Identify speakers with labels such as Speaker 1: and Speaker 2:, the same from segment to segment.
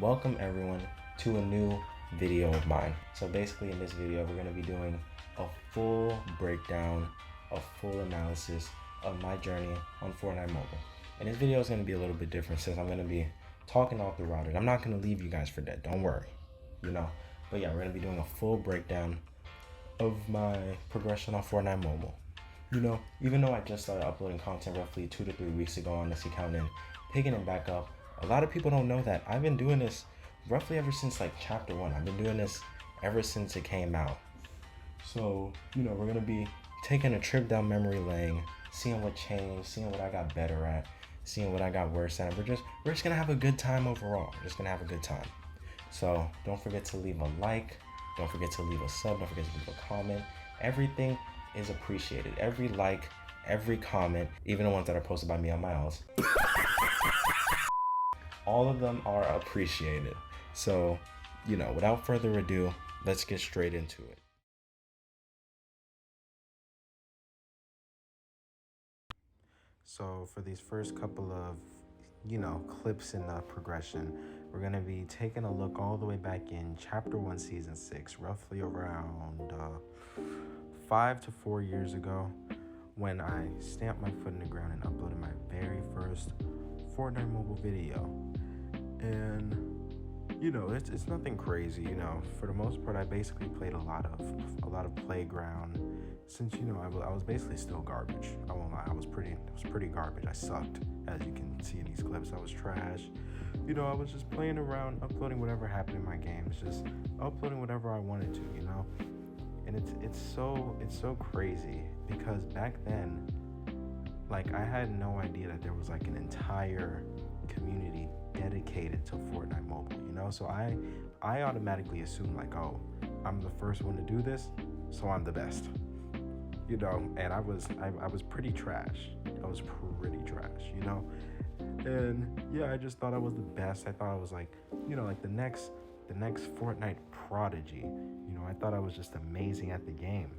Speaker 1: Welcome everyone to a new video of mine. So basically in this video, we're gonna be doing a full breakdown, a full analysis of my journey on Fortnite Mobile. And this video is gonna be a little bit different since I'm gonna be talking all throughout it. I'm not gonna leave you guys for dead, don't worry, But yeah, we're gonna be doing a full breakdown of my progression on Fortnite Mobile. Even though I just started uploading content roughly 2 to 3 weeks ago on this account and picking it back up, a lot of people don't know that I've been doing this roughly ever since like chapter 1. I've been doing this ever since it came out. So, we're gonna be taking a trip down memory lane, seeing what changed, seeing what I got better at, seeing what I got worse at. We're just gonna have a good time overall. We're just gonna have a good time. So don't forget to leave a like, don't forget to leave a sub, don't forget to leave a comment. Everything is appreciated. Every like, every comment, even the ones that are posted by me on my house. All of them are appreciated. So, without further ado, let's get straight into it. So for these first couple of, clips in the progression, we're going to be taking a look all the way back in Chapter 1, Season 6, roughly around 5 to 4 years ago, when I stamped my foot in the ground and uploaded my very first Fortnite mobile video. And, it's nothing crazy, For the most part, I basically played a lot of playground. Since I was basically still garbage. I won't lie, I was pretty garbage. I sucked, as you can see in these clips. I was trash. I was just playing around, uploading whatever happened in my games, just uploading whatever I wanted to, And it's so crazy because back then, like, I had no idea that there was like an entire community dedicated to Fortnite Mobile, So I automatically assumed like, oh, I'm the first one to do this, so I'm the best. And I was pretty trash. I was pretty trash, And yeah, I just thought I was the best. I thought I was like, like the next Fortnite prodigy. I thought I was just amazing at the game.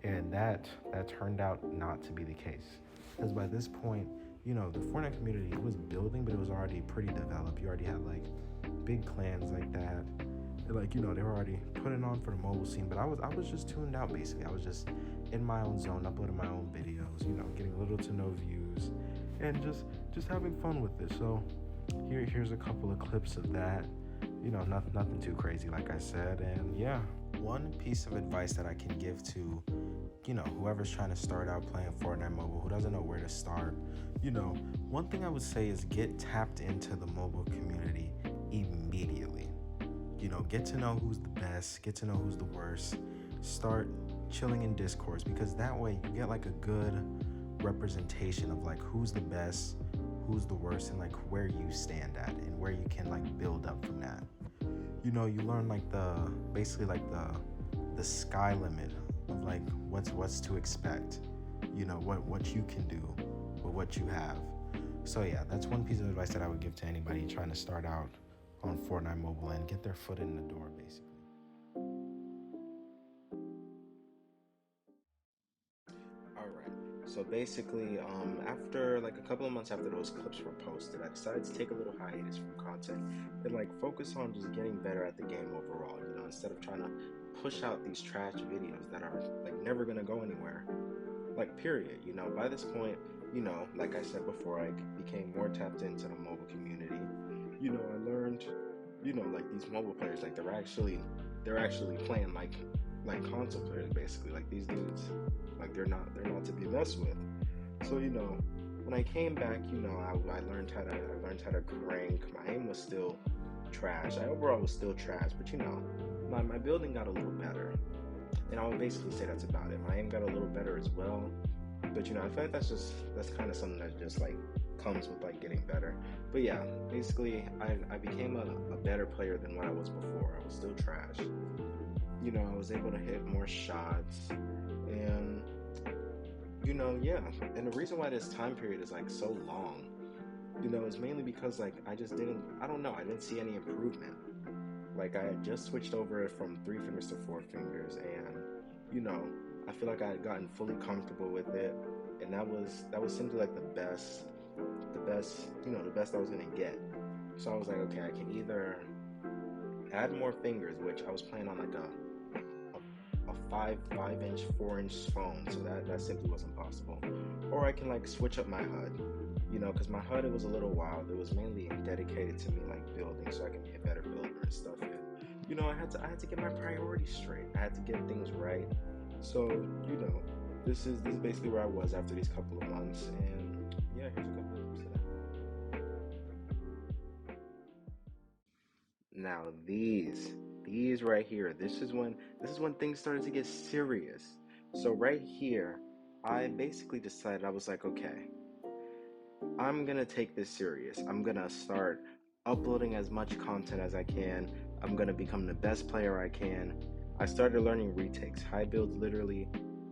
Speaker 1: And that turned out not to be the case. Because by this point, the Fortnite community was building, but it was already pretty developed. You already had like big clans like that. Like, they were already putting on for the mobile scene, but I was just tuned out basically. I was just in my own zone, uploading my own videos, getting little to no views, and just having fun with it. So here's a couple of clips of that. Nothing too crazy, like I said. And yeah, one piece of advice that I can give to whoever's trying to start out playing Fortnite Mobile, who doesn't know where to start, one thing I would say is get tapped into the mobile community immediately. Get to know who's the best, get to know who's the worst, start chilling in Discords, because that way you get like a good representation of like who's the best, who's the worst, and like where you stand at and where you can like build up from that. You learn like basically like the sky limit of like what's to expect, what you can do with what you have. So yeah, that's one piece of advice that I would give to anybody trying to start out on Fortnite Mobile and get their foot in the door, basically. All right. So basically, after like a couple of months after those clips were posted, I decided to take a little hiatus from content and like focus on just getting better at the game overall. Instead of trying to push out these trash videos that are like never gonna go anywhere. Like period. By this point, like I said before, I became more tapped into the mobile community. I learned, like these mobile players, like they're actually playing like console players basically. Like these dudes, like they're not to be messed with. So when I came back, I learned how to crank. My aim was still trash. I overall was still trash, but my building got a little better. And I would basically say that's about it. My aim got a little better as well. But I feel like that's kind of something that just like comes with like getting better. But yeah, basically I became a better player than what I was before. I was still trash. I was able to hit more shots, and yeah. And the reason why this time period is like so long, is mainly because like I didn't see any improvement. Like I had just switched over from 3 fingers to 4 fingers, and I feel like I had gotten fully comfortable with it, and that was simply like the best I was gonna get. So I was like, okay, I can either add more fingers, which I was playing on like a 5 inch 4 inch phone, so that simply wasn't possible. Or I can like switch up my HUD, because my HUD, it was a little wild. It was mainly dedicated to me like building, so I can be a better builder and stuff. And I had to get my priorities straight. I had to get things right. So this is basically where I was after these couple of months, and yeah, here's a couple of clips of that. Now these right here, this is when things started to get serious. So right here, I basically decided, I was like, okay, I'm gonna take this serious. I'm gonna start uploading as much content as I can. I'm gonna become the best player I can. I started learning retakes. High builds literally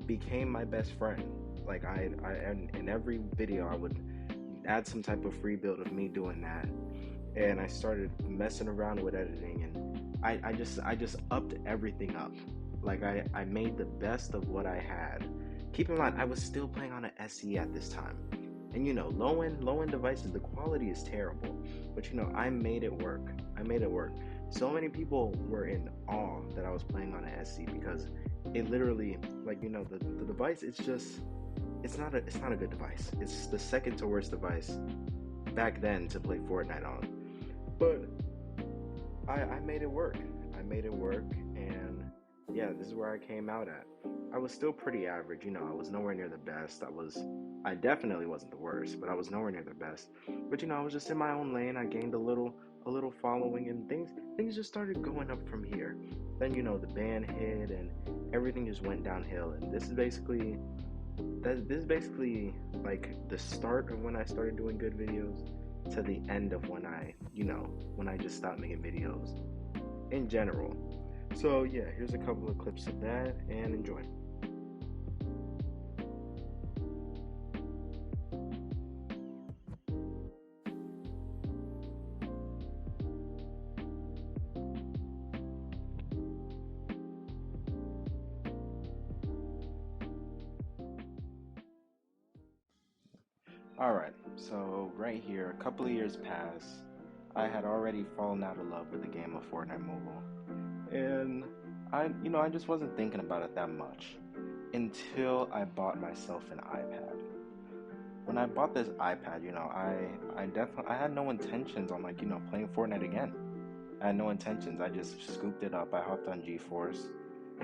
Speaker 1: became my best friend. Like in every video I would add some type of free build of me doing that, and I started messing around with editing, and I just upped everything up. Like I made the best of what I had. Keep in mind, I was still playing on an SE at this time. And low end devices, the quality is terrible. But I made it work. I made it work. So many people were in awe that I was playing on an SE, because it literally, like, the device, it's not a good device. It's the second to worst device back then to play Fortnite on. But I made it work. I made it work, and yeah, this is where I came out at. I was still pretty average. I was nowhere near the best. I definitely wasn't the worst, but I was nowhere near the best. But I was just in my own lane. I gained a little following, and things just started going up from here. Then the ban hit, and everything just went downhill. And this is basically like the start of when I started doing good videos to the end of when I just stopped making videos in general. So yeah, here's a couple of clips of that, and enjoy. All right, so right here, a couple of years pass. I had already fallen out of love with the game of Fortnite Mobile, and I just wasn't thinking about it that much until I bought myself an iPad. When I bought this iPad, I had no intentions on playing Fortnite again. I had no intentions. I just scooped it up. I hopped on GeForce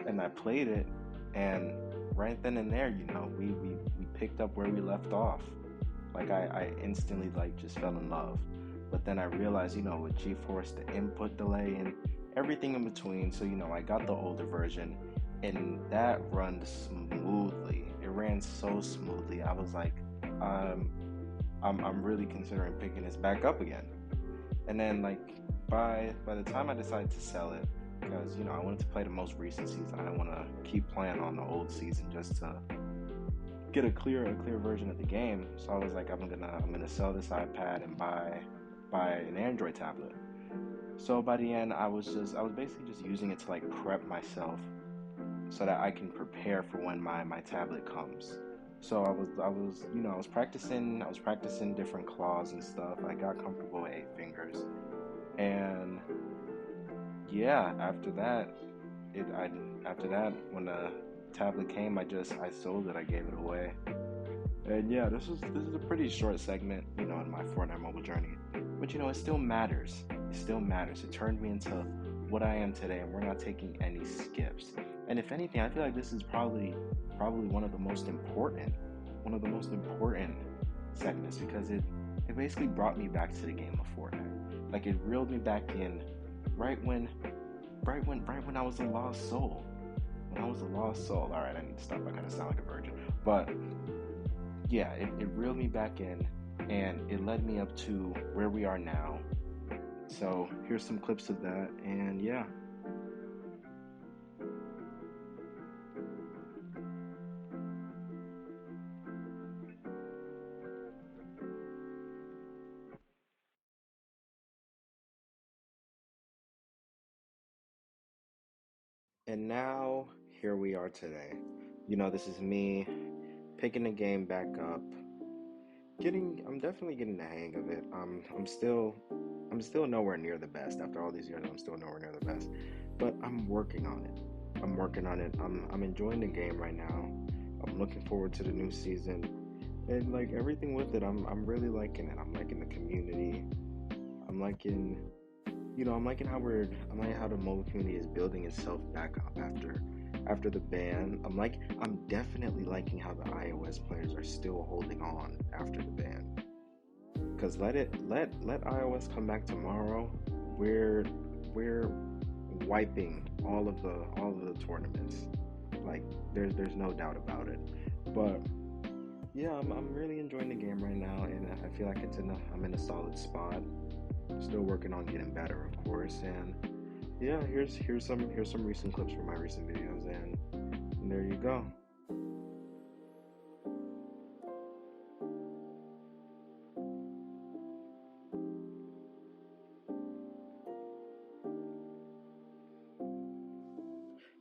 Speaker 1: and I played it, and right then and there, we picked up where we left off. Like I instantly just fell in love. But then I realized, with GeForce, the input delay and everything in between. So I got the older version, and that runs smoothly. It ran so smoothly. I was like, um, I'm really considering picking this back up again. And then by the time I decided to sell it, because I wanted to play the most recent season. I didn't want to keep playing on the old season just to get a clear version of the game. So I was like, I'm gonna sell this iPad and buy an Android tablet. So by the end, I was basically just using it to prep myself so that I can prepare for when my tablet comes. So I was practicing different claws and stuff. I got comfortable with 8 fingers, and yeah, after that when the tablet came, I sold it. I gave it away. And yeah, this is a pretty short segment, in my Fortnite mobile journey. But it still matters. It still matters. It turned me into what I am today, and we're not taking any skips. And if anything, I feel like this is probably one of the most important segments, because it basically brought me back to the game of Fortnite. Like, it reeled me back in right when I was a lost soul. When I was a lost soul. All right, I need to stop. I kind of sound like a virgin, but yeah, it reeled me back in, and it led me up to where we are now. So here's some clips of that, and yeah. And now here we are today. This is me picking the game back up, I'm definitely getting the hang of it. I'm still nowhere near the best. After all these years, I'm still nowhere near the best. But I'm working on it. I'm working on it. I'm enjoying the game right now. I'm looking forward to the new season. And like everything with it, I'm really liking it. I'm liking the community. I'm liking I'm liking how the mobile community is building itself back up after the ban. I'm definitely liking how the iOS players are still holding on after the ban. Cause let iOS come back tomorrow. We're wiping all of the tournaments. Like there's no doubt about it. But yeah, I'm really enjoying the game right now, and I feel like I'm in a solid spot. Still working on getting better, of course, and yeah, here's some recent clips from my recent videos, and there you go.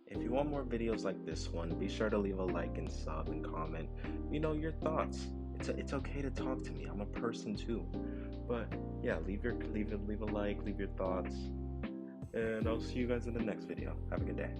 Speaker 1: If you want more videos like this one, be sure to leave a like and sub and comment. Your thoughts. It's okay to talk to me. I'm a person too. But yeah, leave a like, leave your thoughts, and I'll see you guys in the next video. Have a good day.